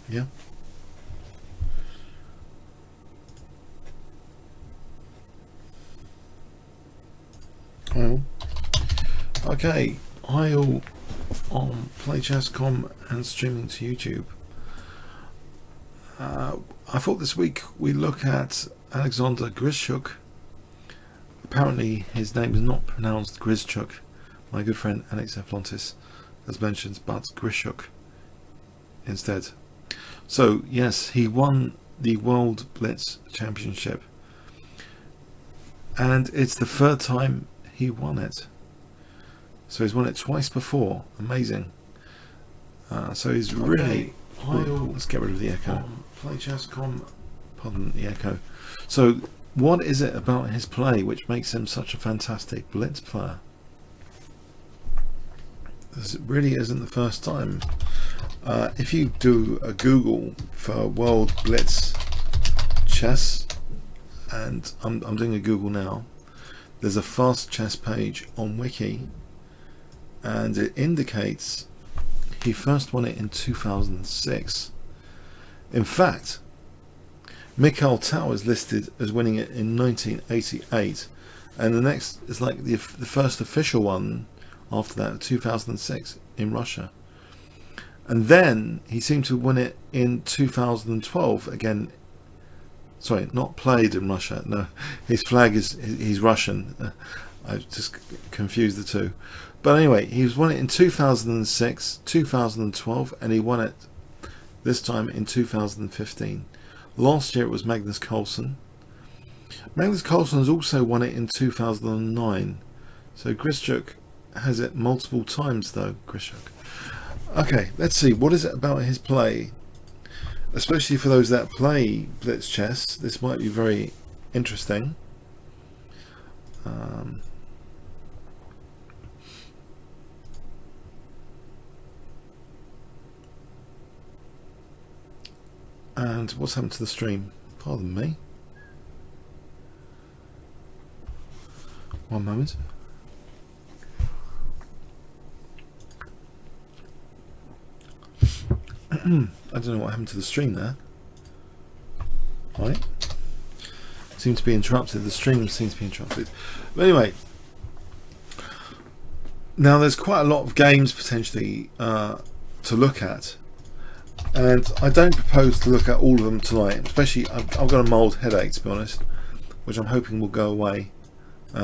Yeah. Well, okay. Hi all on PlayChess.com and streaming to YouTube. I thought this week we look at Alexander Grischuk. Apparently his name is not pronounced Grischuk. My good friend Alex Eflontis has mentioned, but Grischuk instead. So yes, he won the World Blitz Championship, and it's the third time he won it. So he's won it twice before. Amazing. So he's really... let's get rid of the echo. PlayChess.com. Pardon the echo. So what is it about his play which makes him such a fantastic blitz player? This really isn't the first time. If you do a Google for World Blitz Chess, and I'm doing a Google now, there's a fast chess page on Wiki, and it indicates he first won it in 2006. In fact, Mikhail Tal is listed as winning it in 1988, and the next is like the first official one after that, 2006 in Russia. And then he seemed to win it in 2012 again. Sorry, not played in Russia. No, his flag is he's Russian. I just confused the two. But anyway, he won it in 2006, 2012, and he won it this time in 2015. Last year it was Magnus Carlsen. Magnus Carlsen has also won it in 2009. So Grischuk has it multiple times though. Grischuk. Okay, let's see. What is it about his play? Especially for those that play blitz chess, this might be very interesting. And what's happened to the stream? Pardon me. One moment. I don't know what happened to the stream there. Right. Seems to be interrupted. The stream seems to be interrupted. But anyway, now there's quite a lot of games potentially to look at, and I don't propose to look at all of them tonight. Especially, I've got a mild headache, to be honest, which I'm hoping will go away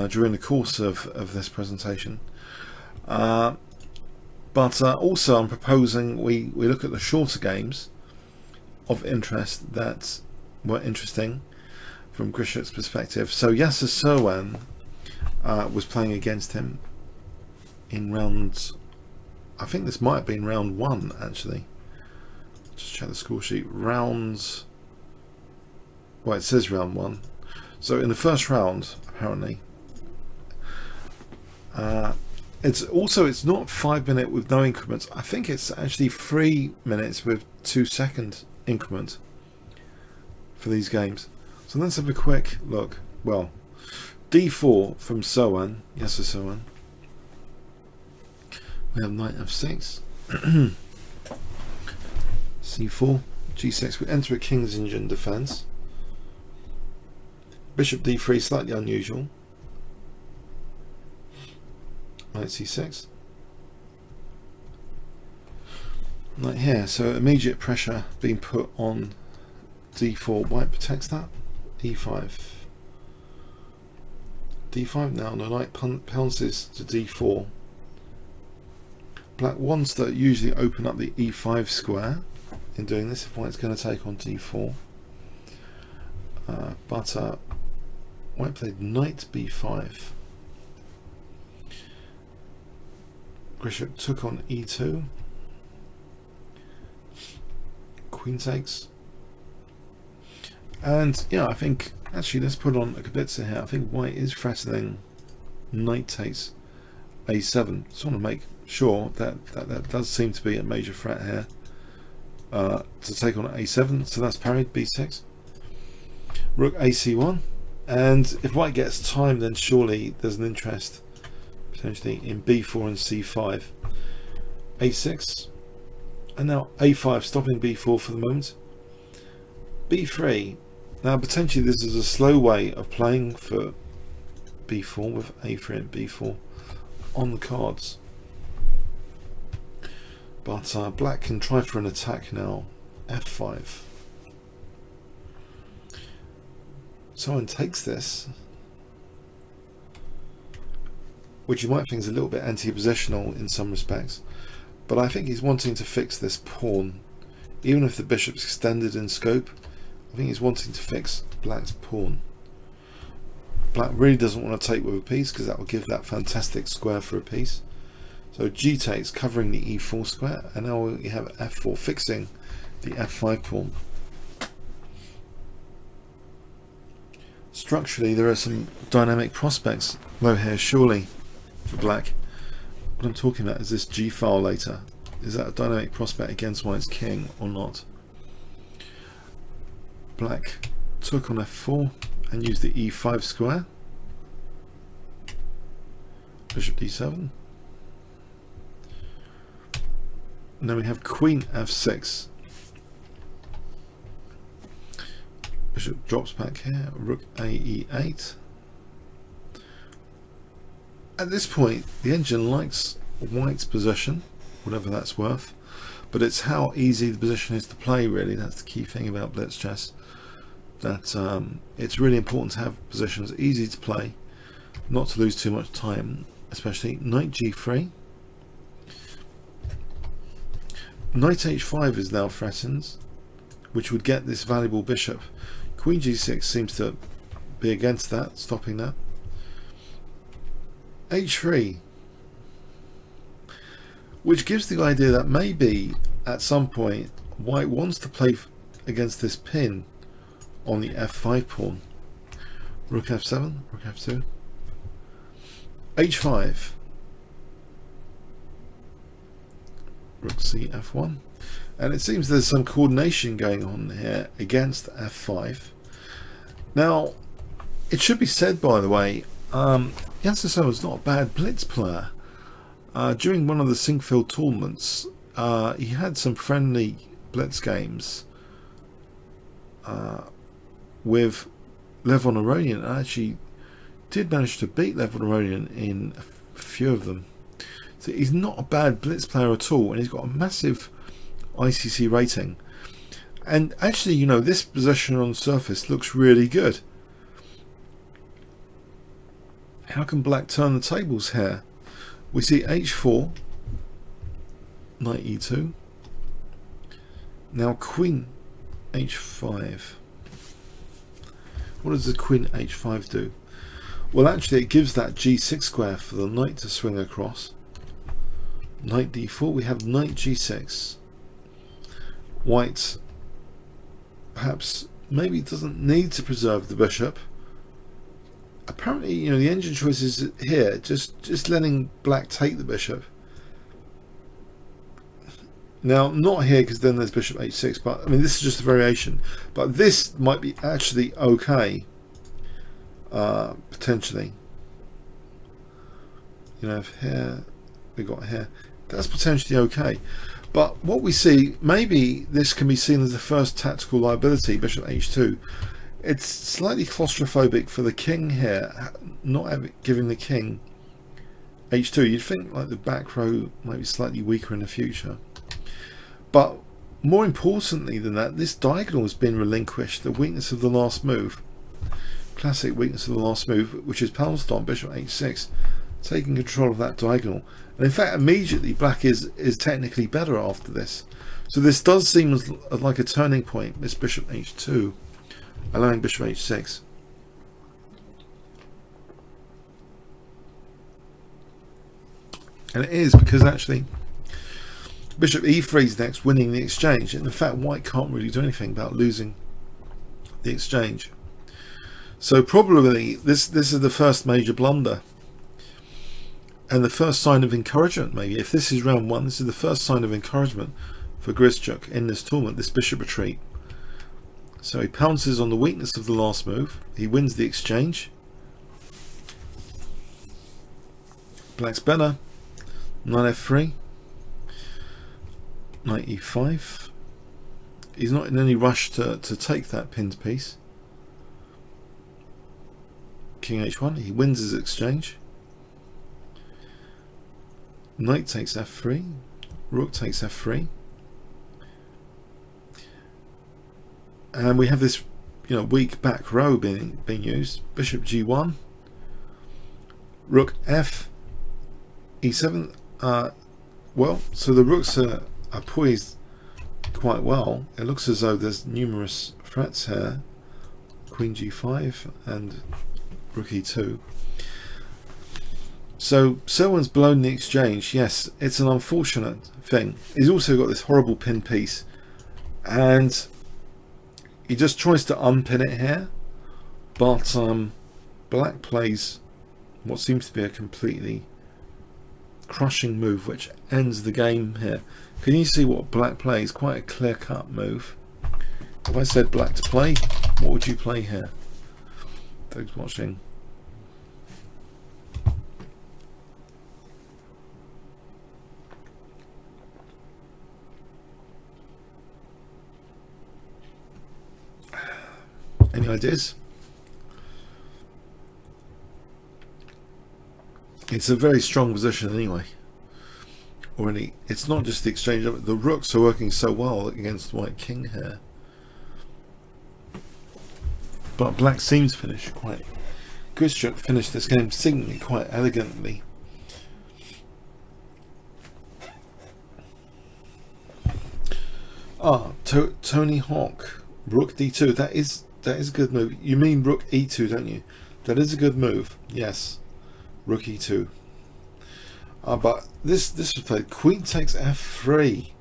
during the course of this presentation. But also I'm proposing we look at the shorter games of interest that were interesting from Grischuk's perspective. So Yasser Serwan was playing against him in round, I think this might have been round 1 actually. Just check the score sheet. Rounds, well, it says round 1. So in the first round, apparently, it's not 5 minute with no increments. I think it's actually 3 minutes with 2 second increment for these games. So let's have a quick look. Well, d4 from Serwan. Yes, Serwan. We have knight f6. c4, g6. We enter a king's engine defense. Bishop d3, slightly unusual. Knight c6. Knight here, so immediate pressure being put on d4. White protects that. e5. d5 now, the knight pounces to d4. Black wants to usually open up the e5 square in doing this if white's going to take on d4. But white played knight b5. Grischuk took on e2. Queen takes. And yeah, I think actually let's put on a Kibitzer here. I think white is threatening knight takes a7. Just want to make sure that does seem to be a major threat here to take on a7. So that's parried. b6. Rook ac1. And if white gets time, then surely there's an interest potentially in b4 and c5. a6. And now a5, stopping b4 for the moment. b3. Now potentially this is a slow way of playing for b4 with a3 and b4 on the cards. But black can try for an attack now. f5. Someone takes this, which you might think is a little bit anti-positional in some respects, but I think he's wanting to fix this pawn. Even if the bishop's extended in scope, I think he's wanting to fix black's pawn. Black really doesn't want to take with a piece because that will give that fantastic square for a piece. So g takes, covering the e4 square, and now we have f4 fixing the f5 pawn. Structurally there are some dynamic prospects though here, surely, for black. What I'm talking about is this g file later. Is that a dynamic prospect against white's king or not? Black took on f4 and used the e5 square. Bishop d7. And then we have queen f6. Bishop drops back here, rook a e8. At this point the engine likes white's position, whatever that's worth, but it's how easy the position is to play, really. That's the key thing about blitz chess, that it's really important to have positions easy to play, not to lose too much time, especially knight g3. Knight h5 is now threatened, which would get this valuable bishop. Queen g6 seems to be against that, stopping that. h3, which gives the idea that maybe at some point white wants to play against this pin on the f5 pawn. Rook f7, rook f2, h5, rook c f1, and it seems there's some coordination going on here against f5. Now it should be said, by the way, Yancey was not a bad blitz player. During one of the Sinkfield tournaments, he had some friendly blitz games with Levon Aronian, and actually did manage to beat Levon Aronian in a few of them. So he's not a bad blitz player at all, and he's got a massive ICC rating. And actually, you know, this position on the surface looks really good. How can black turn the tables here? We see h4, knight e2, now queen h5. What does the queen h5 do? Well, actually it gives that g6 square for the knight to swing across. Knight d4, we have knight g6. White perhaps maybe doesn't need to preserve the bishop. Apparently, you know, the engine choice is here, just letting black take the bishop. Now, not here, because then there's bishop h6, but I mean, this is just a variation. But this might be actually okay, potentially. You know, if here, we got here, that's potentially okay. But what we see, maybe this can be seen as the first tactical liability, bishop h2. It's slightly claustrophobic for the king here, not giving the king h2. You'd think like the back row might be slightly weaker in the future. But more importantly than that, this diagonal has been relinquished, the weakness of the last move. Classic weakness of the last move, which is pounced on, bishop h6, taking control of that diagonal. And in fact, immediately black is technically better after this. So this does seem like a turning point, this bishop h2. Allowing bishop h6. And it is because actually bishop e3 is next, winning the exchange, and in fact white can't really do anything about losing the exchange. So probably this is the first major blunder and the first sign of encouragement. Maybe if this is round one, this is the first sign of encouragement for Grischuk in this tournament, this bishop retreat. So he pounces on the weakness of the last move. He wins the exchange. Black's better. Knight f3. Knight e5. He's not in any rush to take that pinned piece. King h1. He wins his exchange. Knight takes f3. Rook takes f3. And we have this, weak back row being used. Bishop g1. Rook f. e7. Well, so the rooks are poised quite well. It looks as though there's numerous threats here. Queen g5 and rook e2. So Selwyn's blown the exchange. Yes, it's an unfortunate thing. He's also got this horrible pin piece, and he just tries to unpin it here, but black plays what seems to be a completely crushing move which ends the game here. Can you see what black plays? Quite a clear-cut move. If I said black to play, what would you play here? Thanks for watching. Any ideas? It's a very strong position anyway. Already, it's not just the exchange of it. The rooks are working so well against white king here. But black seems finished quite. Grischuk finished this game seemingly quite elegantly. Tony Hawk, rook d2. That is a good move. You mean rook e2, don't you? That is a good move. Yes, rook e2. But this was played. Queen takes f3.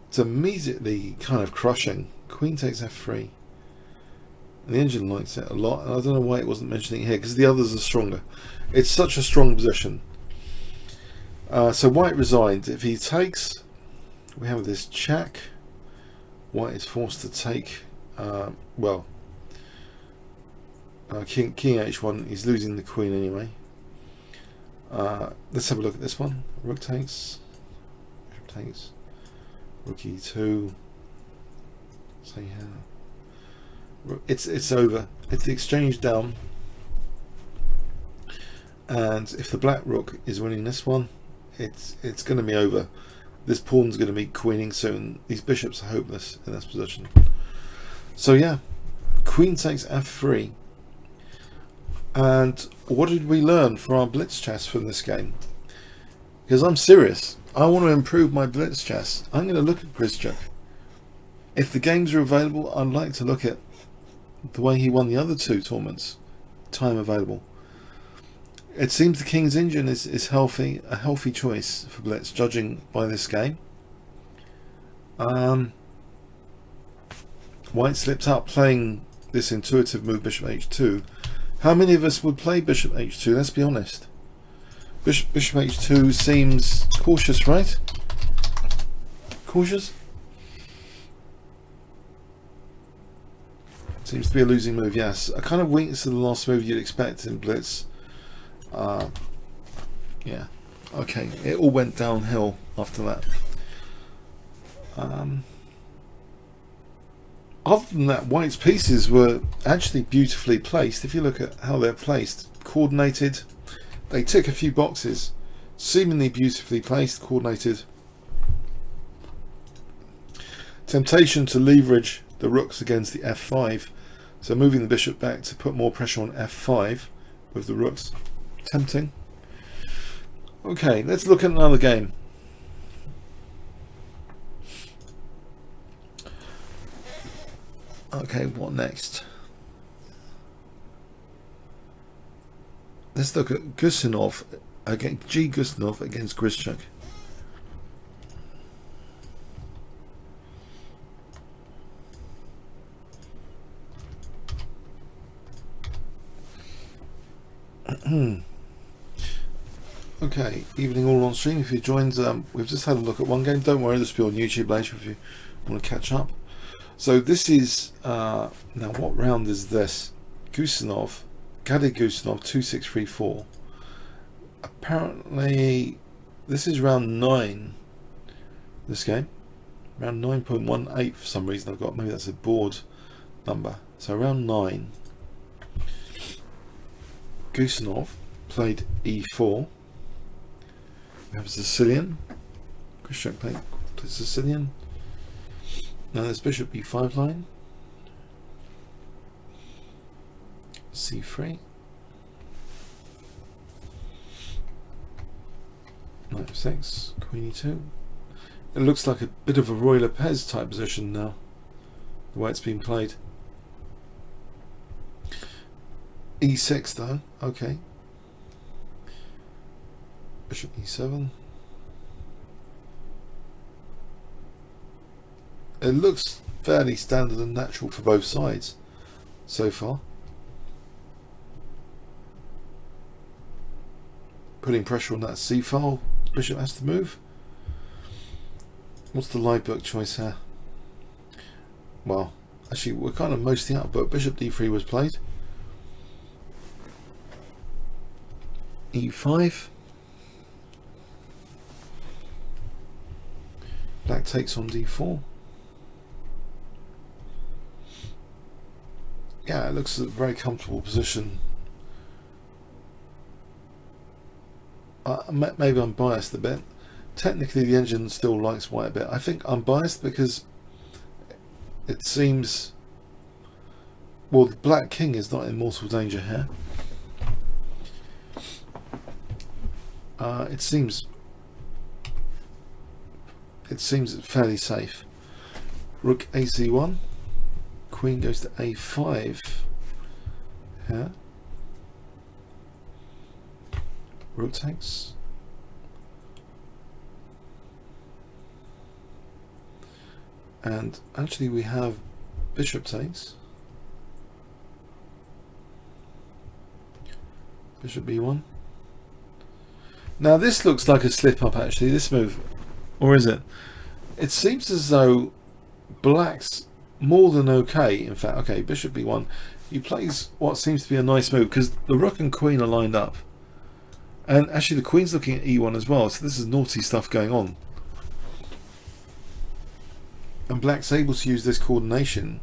It's immediately kind of crushing. Queen takes f3. And the engine likes it a lot. And I don't know why it wasn't mentioning it here, because the others are stronger. It's such a strong position. So white resigned. If he takes, we have this check. White is forced to take. King h1. He's losing the queen anyway. Let's have a look at this one. Rook takes. Bishop takes. Rook e2. So yeah, it's over. It's the exchange down. And if the black rook is winning this one, it's going to be over. This pawn's going to be queening soon. These bishops are hopeless in this position. So yeah, queen takes f3. And what did we learn for our blitz chess from this game? Because I'm serious. I want to improve my blitz chess. I'm going to look at Grischuk. If the games are available, I'd like to look at the way he won the other two tournaments. Time available. It seems the King's Engine is healthy, a healthy choice for blitz, judging by this game. White slipped up playing this intuitive move, bishop h2. How many of us would play bishop h2? Let's be honest. Bishop h2 seems cautious, right? Cautious? Seems to be a losing move, yes. A kind of weakness to the last move you'd expect in blitz. Yeah. Okay, it all went downhill after that. Other than that, white's pieces were actually beautifully placed. If you look at how they're placed, coordinated, they tick a few boxes. Seemingly beautifully placed, coordinated. Temptation to leverage the rooks against the f5. So moving the bishop back to put more pressure on f5 with the rooks. Tempting. Okay, let's look at another game. Okay, what next? Let's look at Gusinov against Gusinov against Grischuk. Okay, evening all on stream. If you joined, we've just had a look at one game. Don't worry, this will be on YouTube later if you want to catch up. So this is now what round is this? Gusinov, Gady Gusinov 2634. Apparently this is round 9. This game. Around 9.18 for some reason I've got, maybe that's a board number. So around 9. Gusenov played e4. We have a Sicilian. Grischuk played Sicilian. Now there's bishop e5 line. c3. Knight f6. Queen e2. It looks like a bit of a Roy Lopez type position now, the way it's been played. e6 though, okay. Bishop e7. It looks fairly standard and natural for both sides so far. Putting pressure on that c file, bishop has to move. What's the live book choice here? Well, actually we're kind of mostly out, but bishop d3 was played. e5. Black takes on d4. Yeah, it looks a very comfortable position. Maybe I'm biased a bit. Technically the engine still likes white a bit. I think I'm biased because it seems, well, the black king is not in mortal danger here. It seems fairly safe. Rook ac1, queen goes to a5 here. Rook takes. And actually we have bishop takes. Bishop b1. Now this looks like a slip up actually, this move. Or is it? It seems as though black's more than okay, in fact. Okay, bishop b1. He plays what seems to be a nice move because the rook and queen are lined up. And actually the queen's looking at e1 as well, so this is naughty stuff going on. And black's able to use this coordination,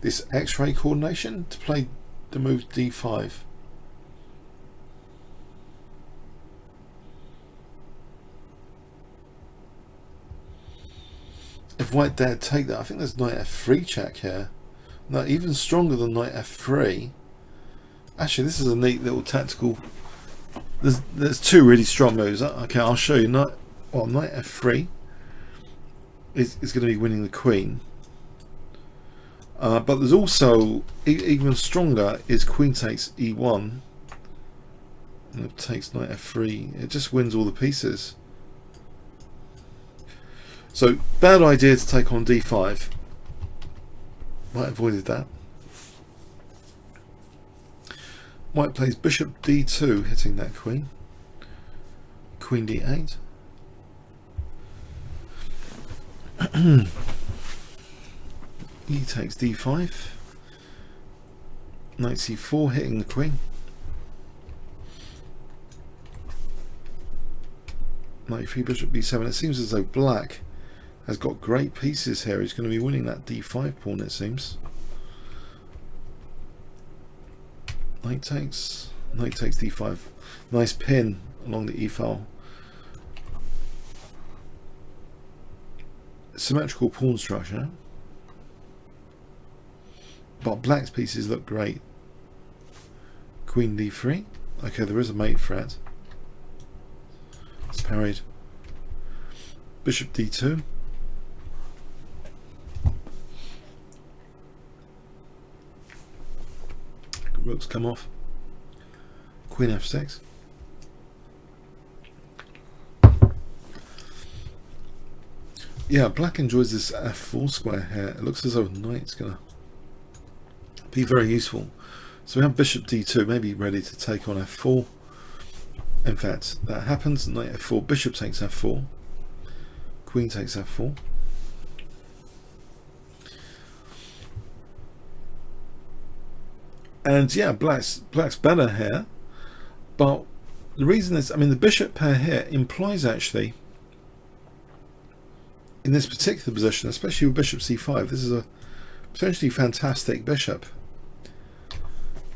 this X-ray coordination, to play the move d5. If white dared take that, I think there's knight f3 check here. No, even stronger than knight f3. Actually, this is a neat little tactical. There's two really strong moves. Okay, I'll show you. Knight f3 is going to be winning the queen. But there's also even stronger is queen takes e1 and it takes knight f3. It just wins all the pieces. So bad idea to take on d5. Might have avoided that. White plays bishop d2, hitting that queen. Queen d8. E takes d5. Knight c4, hitting the queen. Knight e3, bishop b7. It seems as though black has got great pieces here. He's going to be winning that d5 pawn, it seems. Knight takes d5. Nice pin along the e file. Symmetrical pawn structure. But black's pieces look great. Queen d3. Okay, there is a mate threat. It's parried. Bishop d2. Rooks come off. Queen f6. Yeah, black enjoys this f4 square here. It looks as though knight's going to be very useful. So we have bishop d2, maybe ready to take on f4. In fact, that happens. Knight f4, bishop takes f4. Queen takes f4. And yeah, black's better here, but the reason is, I mean, the bishop pair here implies actually in this particular position, especially with bishop c5, this is a potentially fantastic bishop.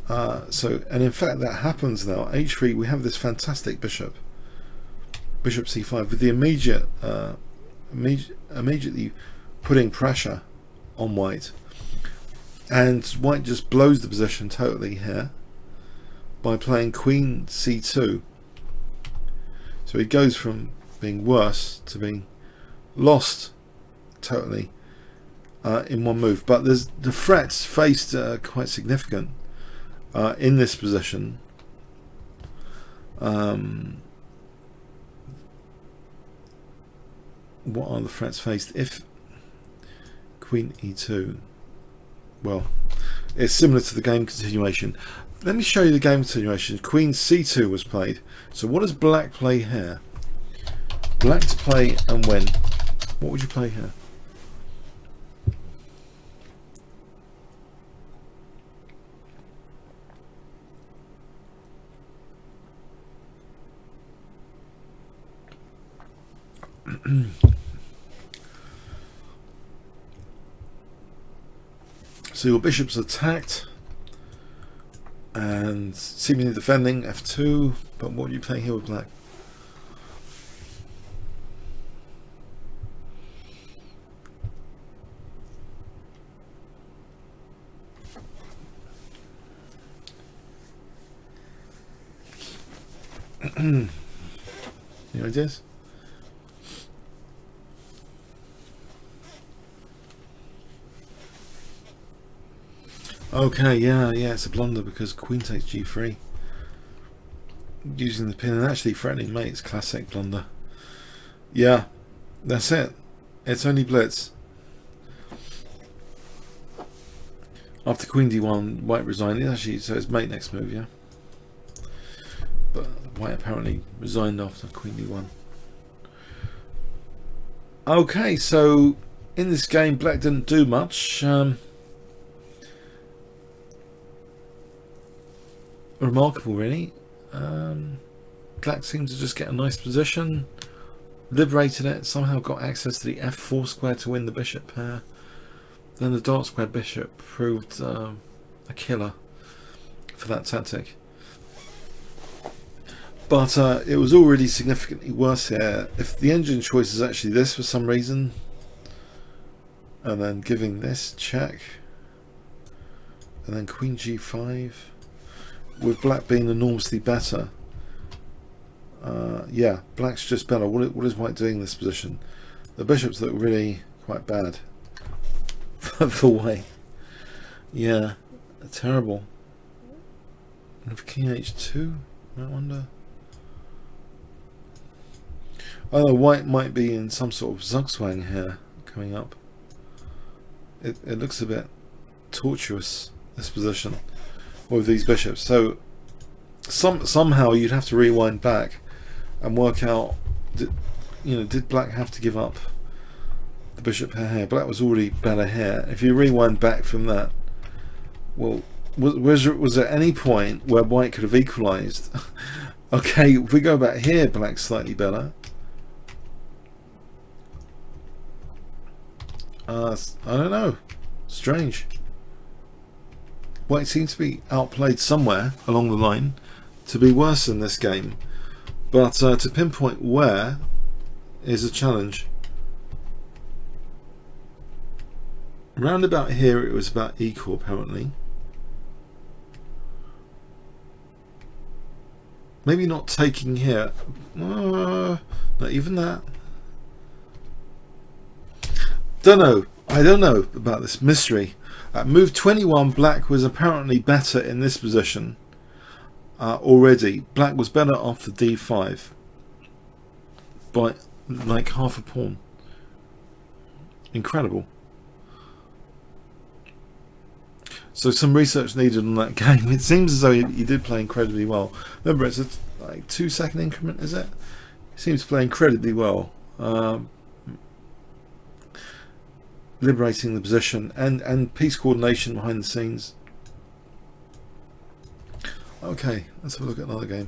And in fact that happens now. h3, we have this fantastic bishop c5 with the immediately putting pressure on white, and white just blows the position totally here by playing queen c2. So he goes from being worse to being lost totally in one move. But there's the threats faced quite significant in this position. What are the threats faced if queen e2? Well, it's similar to the game continuation. Let me show you the game continuation. Queen c2 was played. So what does black play here? Black to play and win. What would you play here? So your bishop's attacked and seemingly defending f2, but what are you playing here with black? Any ideas? Okay, yeah, it's a blunder because queen takes g3, using the pin and actually threatening mates. Classic blunder. Yeah, that's it. It's only blitz. After queen d1, white resigned. Actually, so it's mate next move, yeah. But white apparently resigned after queen d1. Okay, so in this game, black didn't do much. Remarkable, really. Black seemed to just get a nice position, liberated it, somehow got access to the f4 square to win the bishop pair. Then the dark square bishop proved a killer for that tactic. But it was already significantly worse here. If the engine choice is actually this for some reason, and then giving this check, and then queen g5, with black being enormously better. Yeah, black's just better. What is white doing in this position? The bishops look really quite bad for white. Yeah, terrible. And for king h2, I wonder. Oh, white might be in some sort of zugzwang here coming up. It looks a bit tortuous, this position with these bishops. So somehow you'd have to rewind back and work out, did black have to give up the bishop pair here? Black was already better here. If you rewind back from that, well, was there any point where white could have equalized? Okay, if we go back here, black's slightly better. I don't know, strange. White seems to be outplayed somewhere along the line to be worse in this game, but to pinpoint where is a challenge. Round about here it was about equal apparently. Maybe not taking here, not even that. I don't know about this mystery. At move 21, black was apparently better in this position already. Black was better after d5 by like half a pawn. Incredible. So some research needed on that game. It seems as though he did play incredibly well. Remember, it's a like 2-second increment, is it? He seems to play incredibly well. Liberating the position and piece coordination behind the scenes. Okay, let's have a look at another game.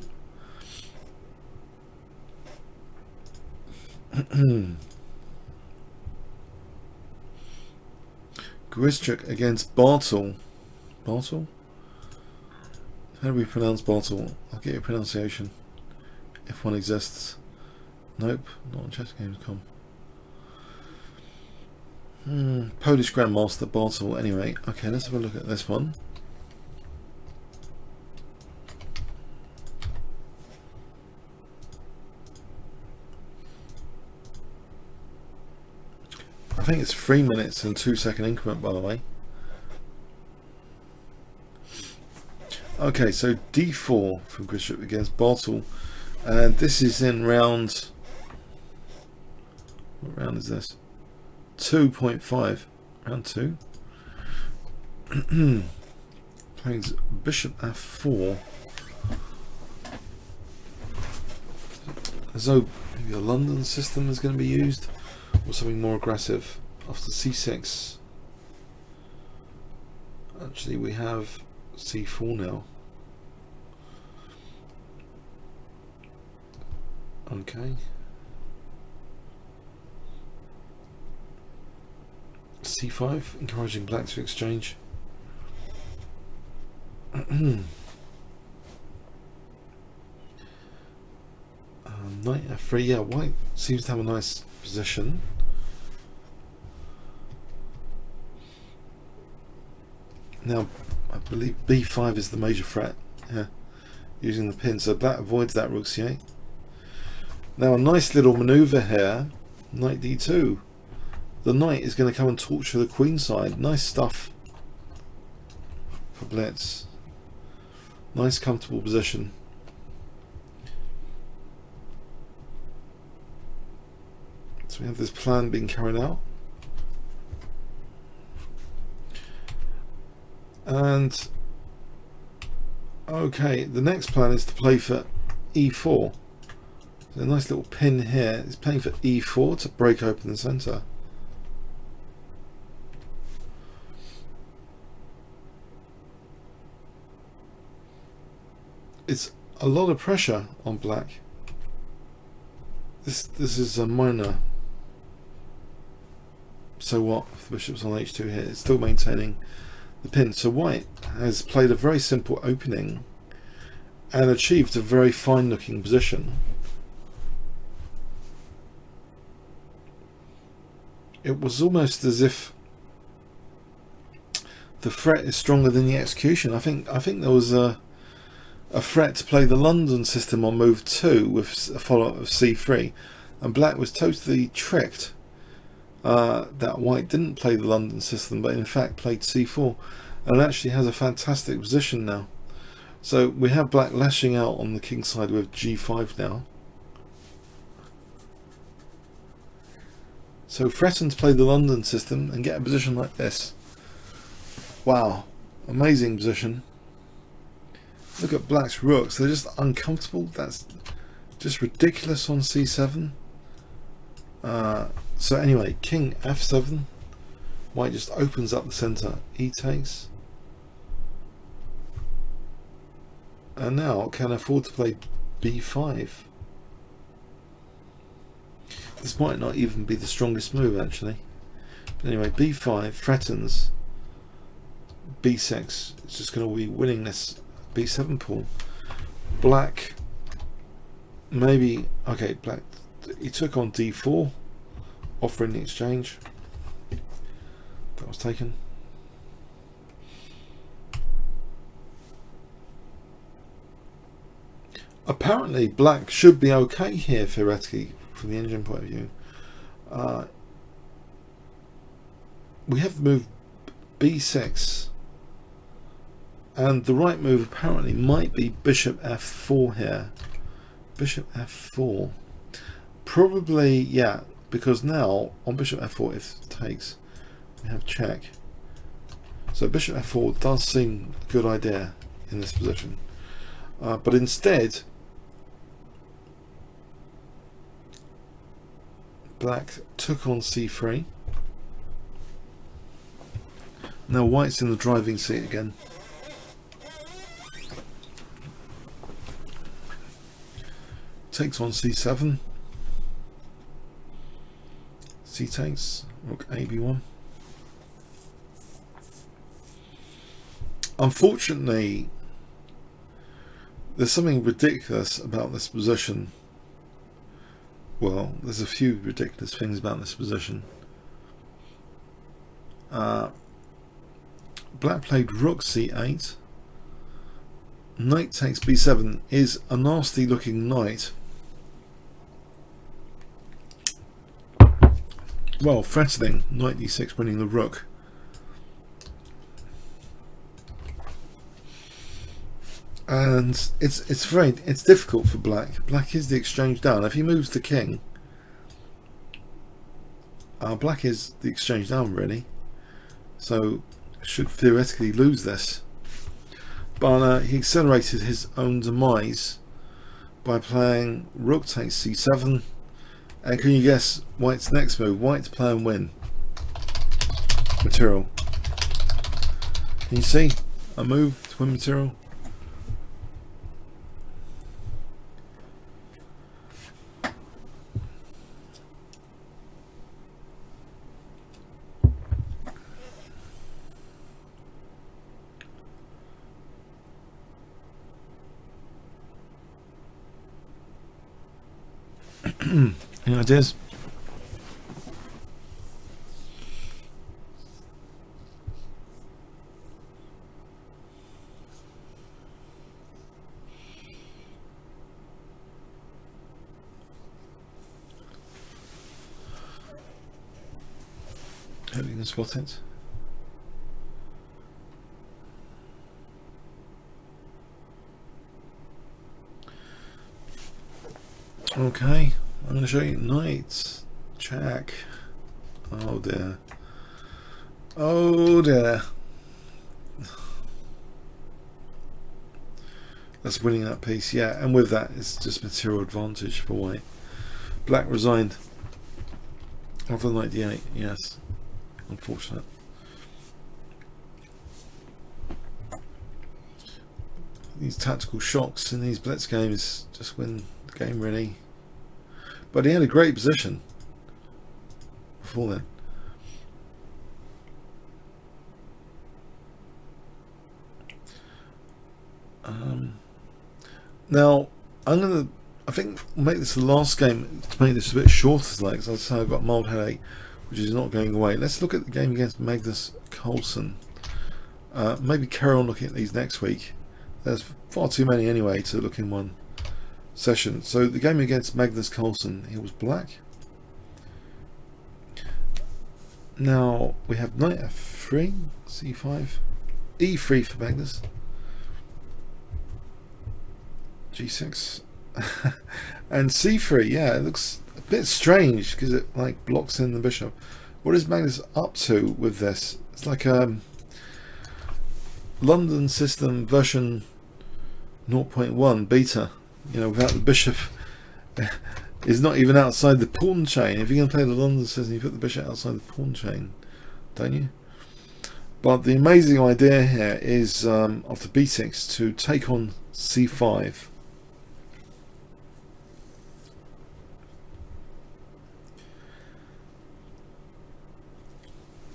Grischuk against Bartel. Bartel? How do we pronounce Bartel? I'll get your pronunciation if one exists. Nope, not on chessgames.com. Polish Grandmaster Bartel. Anyway, okay, let's have a look at this one. I think it's 3 minutes and 2 second increment, by the way. Okay, so d4 from Grischuk against Bartel, and this is in round. What round is this? 2.5. Round 2. Playing bishop f4. As though maybe a London system is going to be used, or something more aggressive. After c6. Actually, we have c4 now. Okay. c5, encouraging black to exchange. Knight f3. Yeah, white seems to have a nice position. Now, I believe b5 is the major threat. Yeah, using the pin, so black avoids that rook c8. Now, a nice little maneuver here. Knight d2. The knight is going to come and torture the queen side. Nice stuff for Blitz. Nice comfortable position. So we have this plan being carried out. And okay, the next plan is to play for e4. So a nice little pin here. It's playing for e4 to break open the center. It's a lot of pressure on black. This is a minor. So what if the bishop's on h2 here? It's still maintaining the pin. So white has played a very simple opening and achieved a very fine looking position. It was almost as if the threat is stronger than the execution. I think there was a threat to play the London system on move 2 with a follow-up of c3, and black was totally tricked that white didn't play the London system, but in fact played c4, and actually has a fantastic position now. So we have black lashing out on the king side with g5 now. So threaten to play the London system and get a position like this. Wow, amazing position. Look at black's rooks, they're just uncomfortable. That's just ridiculous on c7. So anyway, king f7. White just opens up the center. E takes. And now can afford to play b5. This might not even be the strongest move actually. But anyway, b5 threatens b6. It's just going to be winning this b7 pawn. Black maybe, okay, black, he took on d4, offering the exchange. That was taken. Apparently black should be okay here theoretically from the engine point of view. We have the move b6, and the right move apparently might be bishop f4 here. Bishop f4. Probably, yeah, because now on bishop f4, if it takes, we have check. So bishop f4 does seem a good idea in this position. But instead, black took on c3. Now white's in the driving seat again. Takes on c7. C takes. Rook a b1. Unfortunately, there's something ridiculous about this position. Well, there's a few ridiculous things about this position. Black played rook c8. Knight takes b7 is a nasty looking knight. Well, threatening. Knight d6 winning the rook. And it's difficult for black. Black is the exchange down. If he moves the king, black is the exchange down really. So should theoretically lose this. But he accelerated his own demise by playing rook takes c7. And can you guess white's next move? White to play and win. Material. Can you see a move to win material? Any ideas? Hope you can spot it. Okay, I'm going to show you knight, jack. Oh dear. Oh dear. That's winning that piece, yeah, and with that it's just material advantage for white. Black resigned after knight d8, yes. Unfortunate. These tactical shocks in these blitz games just win the game really. But he had a great position before then. Now I think I'll make this the last game to make this a bit shorter today, because I say I've got a mild headache which is not going away. Let's look at the game against Magnus Carlsen. Maybe carry on looking at these next week. There's far too many anyway to look in one session. So the game against Magnus Carlsen, he was black. Now we have knight f3, c5, e3 for Magnus, g6, and c3. Yeah, it looks a bit strange because it like blocks in the bishop. What is Magnus up to with this? It's like a London system version 0.1 beta, you know, without the bishop. Is not even outside the pawn chain. If you're going to play the London system, you put the bishop outside the pawn chain, don't you? But the amazing idea here is after b6 to take on c5.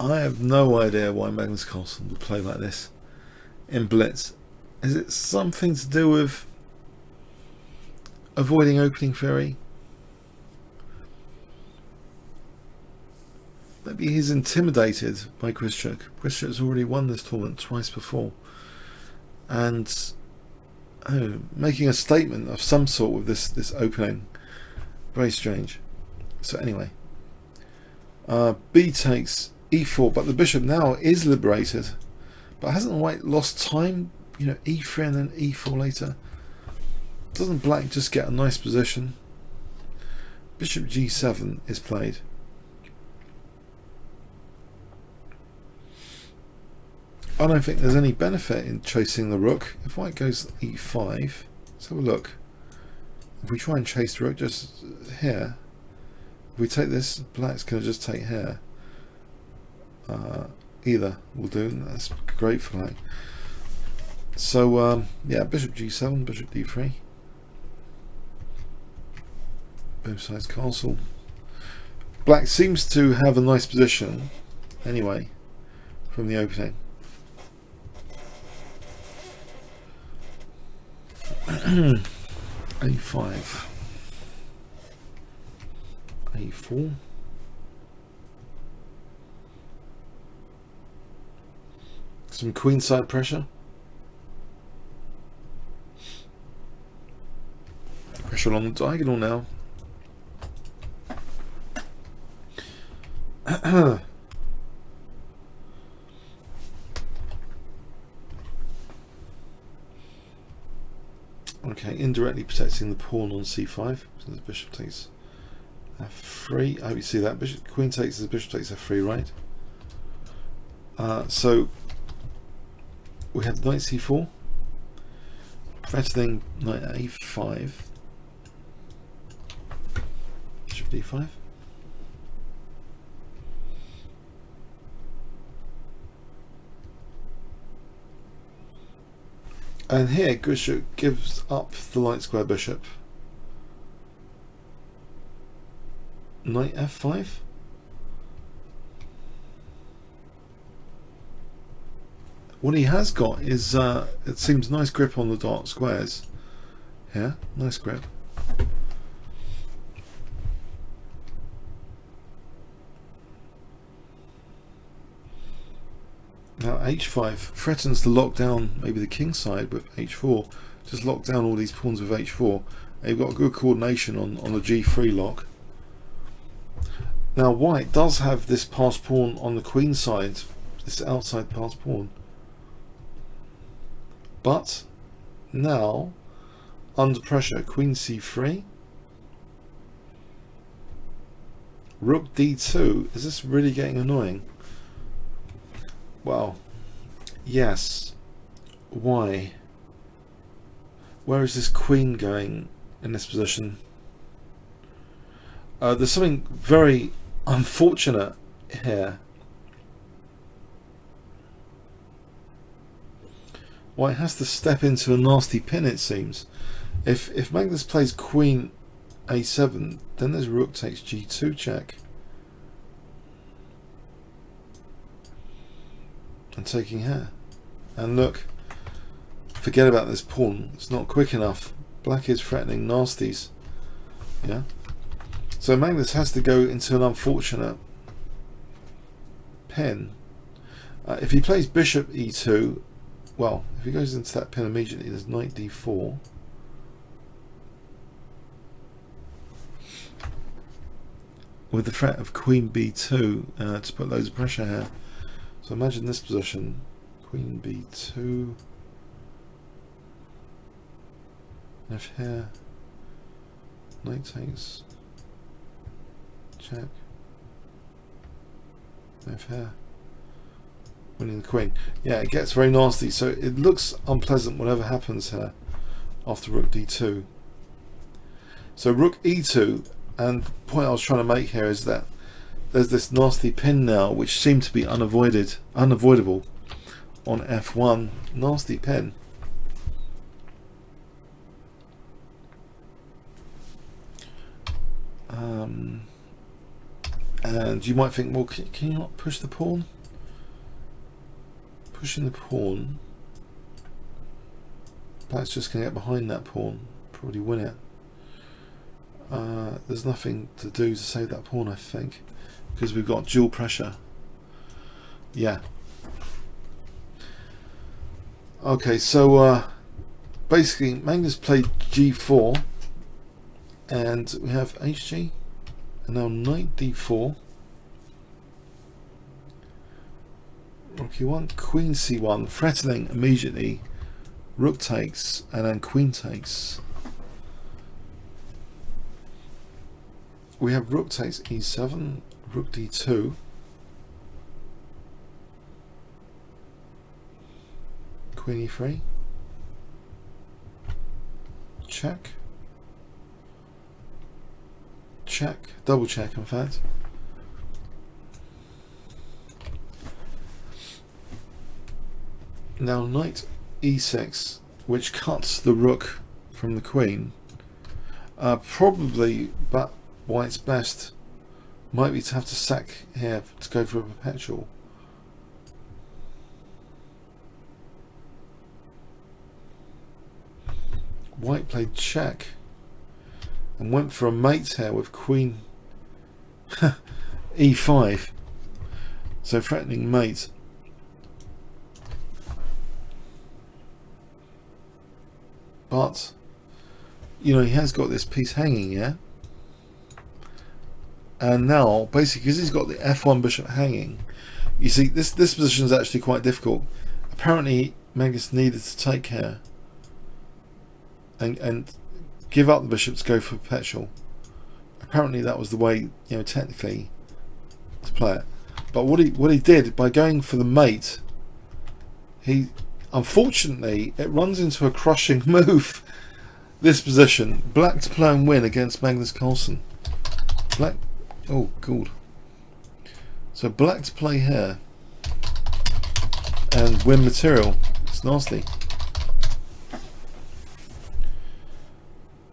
I have no idea why Magnus Carlsen would play like this in blitz. Is it something to do with avoiding opening theory? Maybe he's intimidated by Grischuk. Grischuk has already won this tournament twice before, and making a statement of some sort with this opening, very strange. So anyway, b takes e4, but the bishop now is liberated. But hasn't white lost time? You know, e3 and then e4 later. Doesn't black just get a nice position? Bishop g7 is played. I don't think there's any benefit in chasing the rook. If white goes e5, let's have a look. If we try and chase the rook just here, if we take this, black's going to just take here. Either will do, and that's great for black. So yeah, bishop g7, bishop d3. Both sides castle. Black seems to have a nice position anyway from the opening. A5, A4, some queenside pressure. Pressure along the diagonal now. Okay, indirectly protecting the pawn on c5. So the bishop takes f3. I hope you see that. Bishop, queen takes as bishop takes f3, right? So we have knight c4, threatening knight a5, bishop d5. And here Grischuk gives up the light square bishop. Knight f5. What he has got is, it seems, nice grip on the dark squares. Yeah, nice grip. Now h5 threatens to lock down maybe the king side with h4. Just lock down all these pawns with h4. And you've got good coordination on the g3 lock. Now white does have this passed pawn on the queen side, this outside passed pawn. But now, under pressure, queen c3, rook d2. Is this really getting annoying? Well, yes. Why? Where is this queen going in this position? There's something very unfortunate here. White has to step into a nasty pin, it seems. If Magnus plays queen a7, then there's rook takes g2 check. And taking here. And look, forget about this pawn. It's not quick enough. Black is threatening nasties. Yeah. So Magnus has to go into an unfortunate pin. If he plays bishop e2, well, if he goes into that pin immediately, there's knight d4. With the threat of queen b2 to put loads of pressure here. So imagine this position, queen b2, if here, knight takes, check, if here, winning the queen. Yeah, it gets very nasty, so it looks unpleasant whatever happens here after rook d2. So rook e2, and the point I was trying to make here is that there's this nasty pin now which seemed to be unavoidable on f1. Nasty pin. And you might think, well, can you not push the pawn? Pushing the pawn, Black's just going to get behind that pawn, probably win it. There's nothing to do to save that pawn, I think, because we've got dual pressure. Yeah. Okay, so basically Magnus played g4 and we have hg, and now knight d4, rook e1, queen c1, threatening immediately, rook takes, and then queen takes. We have rook takes e7, rook d2, queen e3, check, check, double check in fact. Now knight e6, which cuts the rook from the queen. Probably, but White's best might be to have to sack here to go for a perpetual. white played check and went for a mate here with queen e5, so threatening mate. But you know, he has got this piece hanging, yeah, and now basically because he's got the f1 bishop hanging, you see this position is actually quite difficult. Apparently Magnus needed to take here and give up the bishop to go for perpetual. Apparently that was the way, you know, technically to play it. But what he did by going for the mate, he unfortunately it runs into a crushing move. This position, black to play and win against Magnus Carlsen. Black, oh god. So black to play here and win material. It's nasty.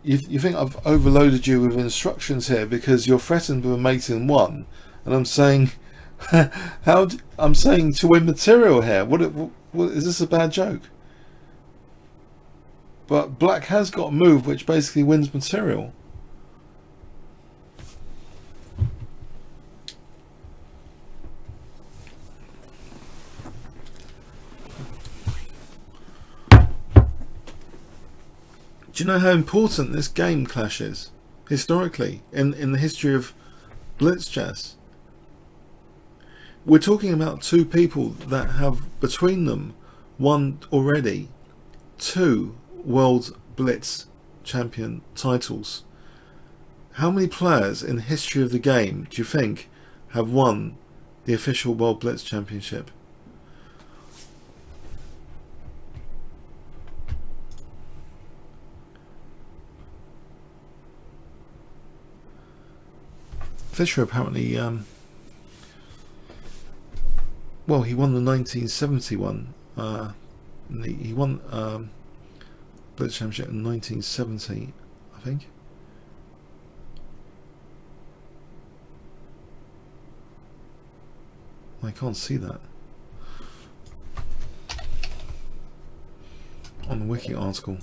You think I've overloaded you with instructions here because you're threatened with a mate in one, and I'm saying, I'm saying to win material here. What is this a bad joke? But black has got a move which basically wins material. Do you know how important this game clash is historically in the history of blitz chess? We're talking about two people that have between them won already 2 World Blitz Champion titles. How many players in the history of the game do you think have won the official World Blitz Championship? Fischer apparently, well, he won the 1971. He won Blitz Championship in 1970, I think. I can't see that on the wiki article.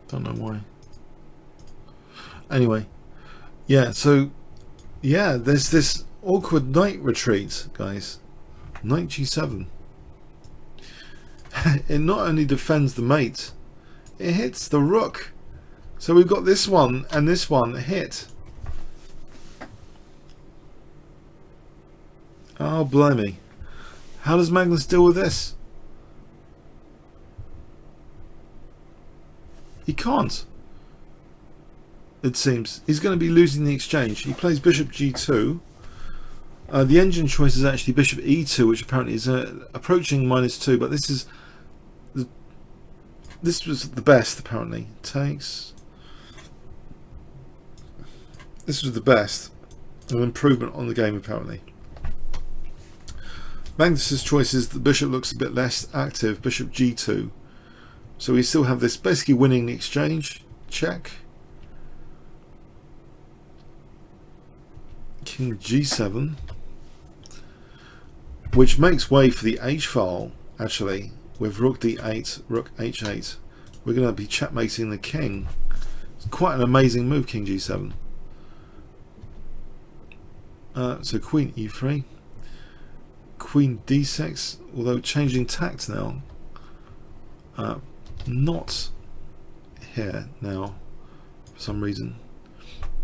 Don't know why. Anyway, yeah, so yeah, there's this awkward knight retreat, guys. Knight g7. It not only defends the mate, it hits the rook. So we've got this one and this one hit. Oh, blimey. How does Magnus deal with this? He can't. It seems. He's going to be losing the exchange. He plays bishop g2. The engine choice is actually bishop e2, which apparently is approaching -2, but this was the best apparently. Takes. This was the best. An improvement on the game apparently. Magnus's choice is the bishop looks a bit less active, bishop g2. So we still have this basically winning the exchange. Check. King g7. Which makes way for the h file actually with rook d8, rook h8. We're going to be checkmating the king. It's quite an amazing move, king g7. So queen e3. Queen d6, although changing tact now. Not here now for some reason,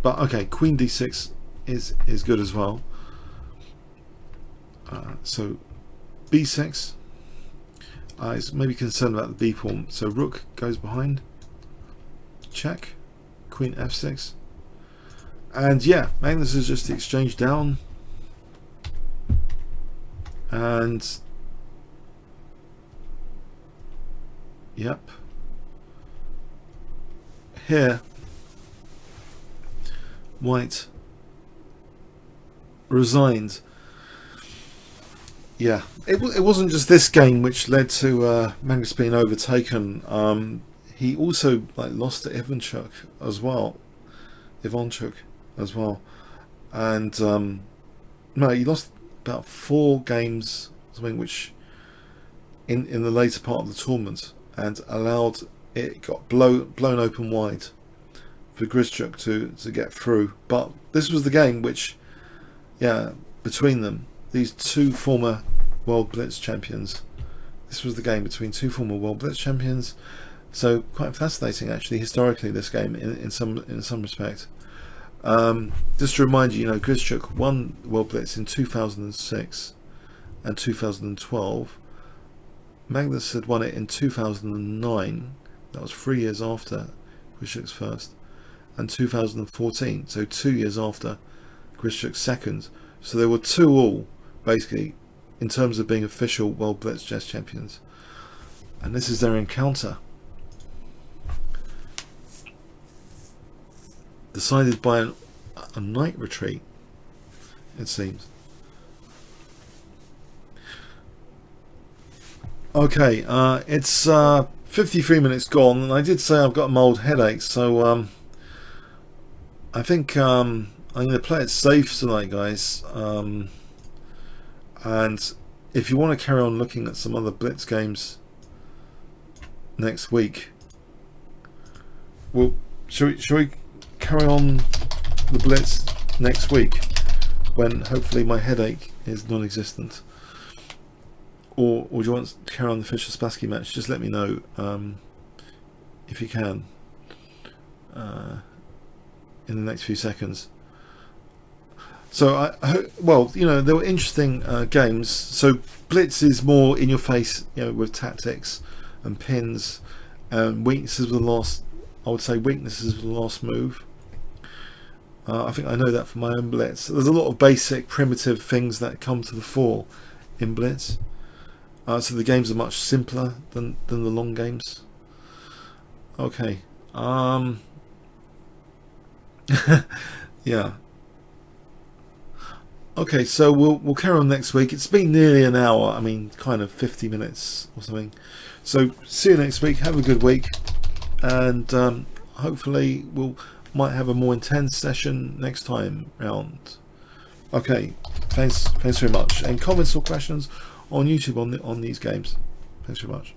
but okay, queen d6 is good as well. So b6, I was maybe concerned about the b pawn, so rook goes behind, check, queen f6, and yeah, Magnus is just the exchange down, and yep, here white resigned. yeah, it wasn't just this game which led to Magnus being overtaken. He also lost to Ivanchuk as well. And no, he lost about 4 games, something which in the later part of the tournament, and allowed it got blown open wide for Grischuk to get through. But this was the game which, yeah, between them, these 2 former World Blitz champions. This was the game between 2 former World Blitz champions. So quite fascinating, actually, historically, this game in some respect. Just to remind you, Grischuk won World Blitz in 2006 and 2012. Magnus had won it in 2009. That was 3 years after Grischuk's first, and 2014. So 2 years after Grischuk's second. So there were 2 all, basically, in terms of being official World Blitz chess champions. And this is their encounter, decided by a night retreat, it seems. Okay, it's 53 minutes gone, and I did say I've got a mild headache, so I think I'm going to play it safe tonight, guys. And if you want to carry on looking at some other Blitz games next week, well, shall we carry on the Blitz next week, when hopefully my headache is non-existent? Or do you want to carry on the Fischer-Spassky match? Just let me know if you can in the next few seconds. So well, there were interesting games. So Blitz is more in your face, with tactics and pins and weaknesses with the last. I would say weaknesses with the last move. I think I know that from my own Blitz. There's a lot of basic, primitive things that come to the fore in Blitz. So the games are much simpler than the long games. Okay. Yeah. Okay, so we'll carry on next week. It's been nearly an hour. I mean, kind of 50 minutes or something. So see you next week. Have a good week, and hopefully might have a more intense session next time round. Okay, thanks very much. And comments or questions on YouTube on these games. Thanks very much.